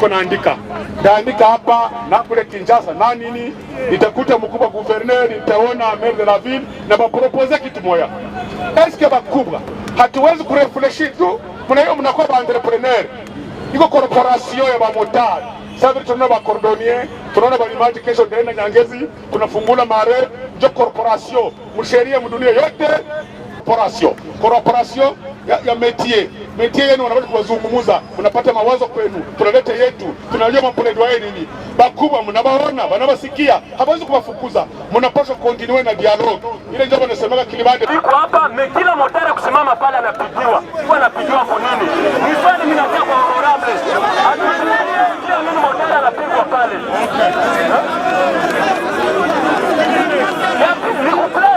niko naandika. Ndaandika hapa na kule Kinshasa na nini, nitakuta mkubwa gouverneur, nitaona maire de la ville na bapropose kitu moya. Eske bakubwa hatuwezi kurefleshir tu, mnayo mnakuwa ba entrepreneur. Iko corporation ya bamotari. Sasa tunaona ba cordonnier, tunaona ba limaji, kesho tena Nyangezi tunafungula mare, ndio corporation. Msheria mdunia yote corporation ya métier yenu wanaweza kuwazungumuza, mnapata mawazo kwenu, tunaleta yetu, tunajua mapledoyer nini. Bakubwa mnabaona, wanabasikia, hawezi kuwafukuza, mnapaswa continue na dialogue. Ile jambo nasemeka Kilibande iko hapa, kila motari kusimama pale anapigiwa. Kwa anapigiwa kwa nini? Ni swali mimi natia kwa honorable. Kila mimi motari anapigwa pale. Ni kuplace.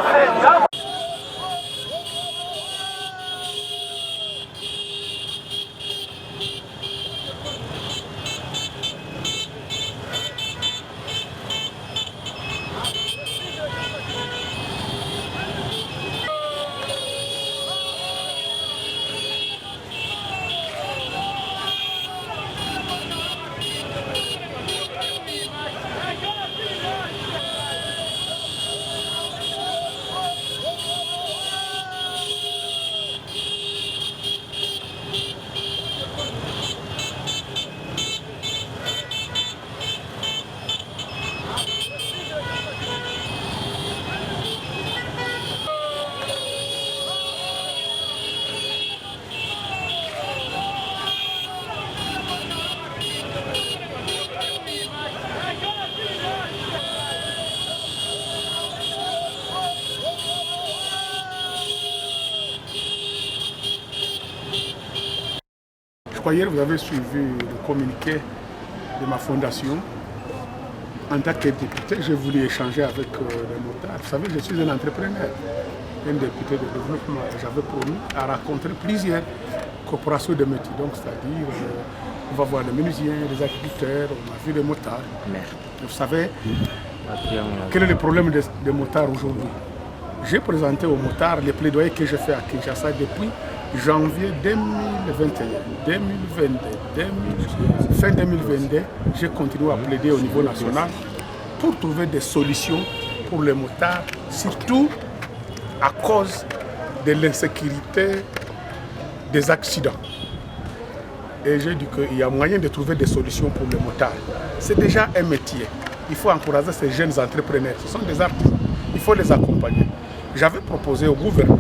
Hier, vous avez suivi le communiqué de ma fondation. En tant que député, j'ai voulu échanger avec les motards. Vous savez, je suis un entrepreneur, un député de développement. J'avais promis à rencontrer plusieurs corporations de métiers. Donc, c'est-à-dire, on va voir les menuisiers, les agriculteurs, on a vu les motards. Vous savez, quel est le problème des motards aujourd'hui? J'ai présenté aux motards les plaidoyers que j'ai fait à Kinshasa depuis janvier 2021, fin 2022, j'ai continué à plaider au niveau national pour trouver des solutions pour les motards, surtout à cause de l'insécurité des accidents. Et j'ai dit qu'il y a moyen de trouver des solutions pour les motards. C'est déjà un métier. Il faut encourager ces jeunes entrepreneurs. Ce sont des artisans. Il faut les accompagner. J'avais proposé au gouvernement,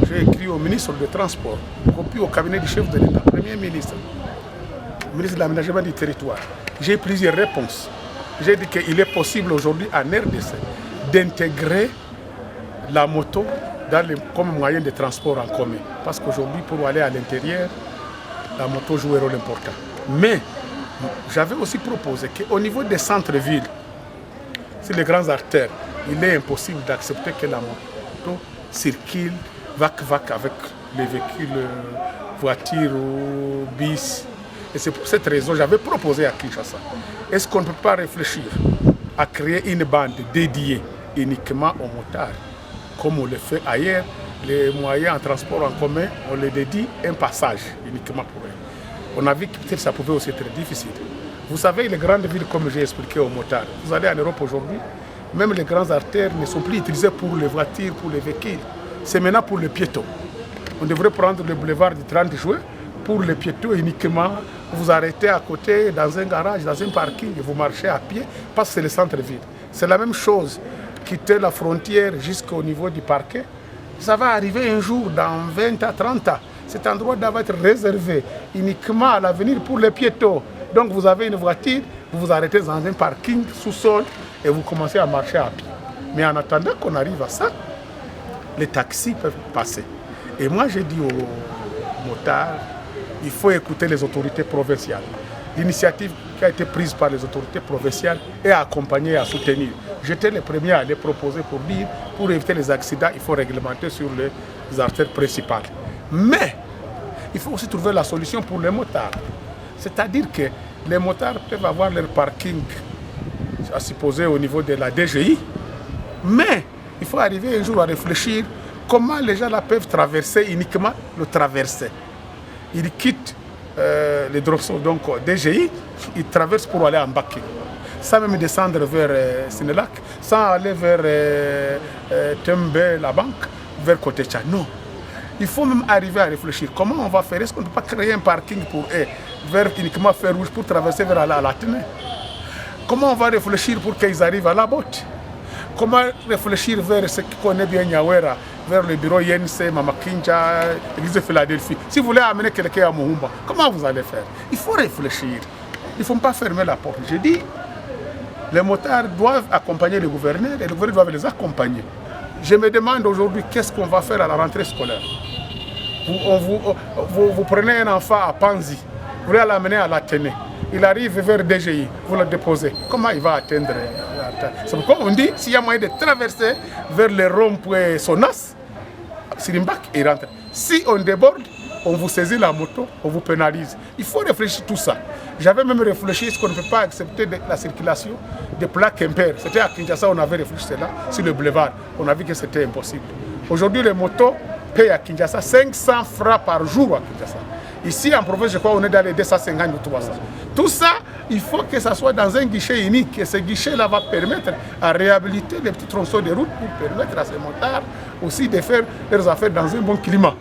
j'ai écrit au ministre des Transports, copie au cabinet du chef de l'État, Premier ministre, ministre de l'Aménagement du Territoire. J'ai plusieurs réponses. J'ai dit qu'il est possible aujourd'hui en RDC d'intégrer la moto comme moyen de transport en commun. Parce qu'aujourd'hui, pour aller à l'intérieur, la moto joue un rôle important. Mais j'avais aussi proposé qu'au niveau des centres-villes, sur les grandes artères, il est impossible d'accepter que la moto circule vac avec les véhicules, voitures ou bis. Et c'est pour cette raison que j'avais proposé à Kinshasa. Est-ce qu'on ne peut pas réfléchir à créer une bande dédiée uniquement aux motards, comme on le fait ailleurs? Les moyens en transport en commun, on les dédie un passage uniquement pour eux. On a vu que peut-être ça pouvait aussi être difficile. Vous savez, les grandes villes, comme j'ai expliqué aux motards, vous allez en Europe aujourd'hui, même les grandes artères ne sont plus utilisées pour les voitures, pour les véhicules. C'est maintenant pour les piétons. On devrait prendre le boulevard du 30 juin pour les piétons uniquement. Vous arrêtez à côté, dans un garage, dans un parking, et vous marchez à pied, parce que c'est le centre-ville. C'est la même chose, quitter la frontière jusqu'au niveau du parquet. Ça va arriver un jour, dans 20 à 30 ans. Cet endroit doit être réservé uniquement à l'avenir pour les piétons. Donc vous avez une voiture, vous vous arrêtez dans un parking sous-sol et vous commencez à marcher à pied. Mais en attendant qu'on arrive à ça, les taxis peuvent passer. Et moi j'ai dit aux motards, il faut écouter les autorités provinciales. L'initiative qui a été prise par les autorités provinciales est à accompagner et à soutenir. J'étais le premier à les proposer pour dire, pour éviter les accidents, il faut réglementer sur les artères principales. Mais il faut aussi trouver la solution pour les motards. C'est-à-dire que les motards peuvent avoir leur parking, à supposer au niveau de la DGI, mais il faut arriver un jour à réfléchir comment les gens là peuvent traverser uniquement le traversé. Ils quittent les droits donc DGI, ils traversent pour aller à Mbaké, sans même descendre vers Sénélac, sans aller vers Tembe, la banque, vers Kotecha. Non. Il faut même arriver à réfléchir. Comment on va faire? Est-ce qu'on ne peut pas créer un parking pour eux, vers uniquement Fer Rouge, pour traverser vers la Ténè? Comment on va réfléchir pour qu'ils arrivent à la botte? Comment réfléchir vers ce qui connaît bien Nyawera, vers le bureau INC, Mamakinja, l'église de Philadelphie? Si vous voulez amener quelqu'un à Mohumba, comment vous allez faire? Il faut réfléchir. Il ne faut pas fermer la porte. Je dis, les motards doivent accompagner le gouverneur et le gouverneur doit les accompagner. Je me demande aujourd'hui qu'est-ce qu'on va faire à la rentrée scolaire. Vous prenez un enfant à Panzi, vous voulez l'amener à la Ténè. Il arrive vers DGI, vous le déposez. Comment il va atteindre? C'est pourquoi on dit s'il y a moyen de traverser vers le rond-point Sonas, Sirimbak, il rentre. Si on déborde, on vous saisit la moto, on vous pénalise. Il faut réfléchir tout ça. J'avais même réfléchi à ce qu'on ne peut pas accepter la circulation des plaques impaires. C'était à Kinshasa, on avait réfléchi cela, sur le boulevard. On a vu que c'était impossible. Aujourd'hui, les motos payent à Kinshasa 500 francs par jour à Kinshasa. Ici, en province, je crois qu'on est dans les 250 ou 300. Tout ça, il faut que ça soit dans un guichet unique. Et ce guichet-là va permettre à réhabiliter les petits tronçons de route pour permettre à ces motards aussi de faire leurs affaires dans un bon climat.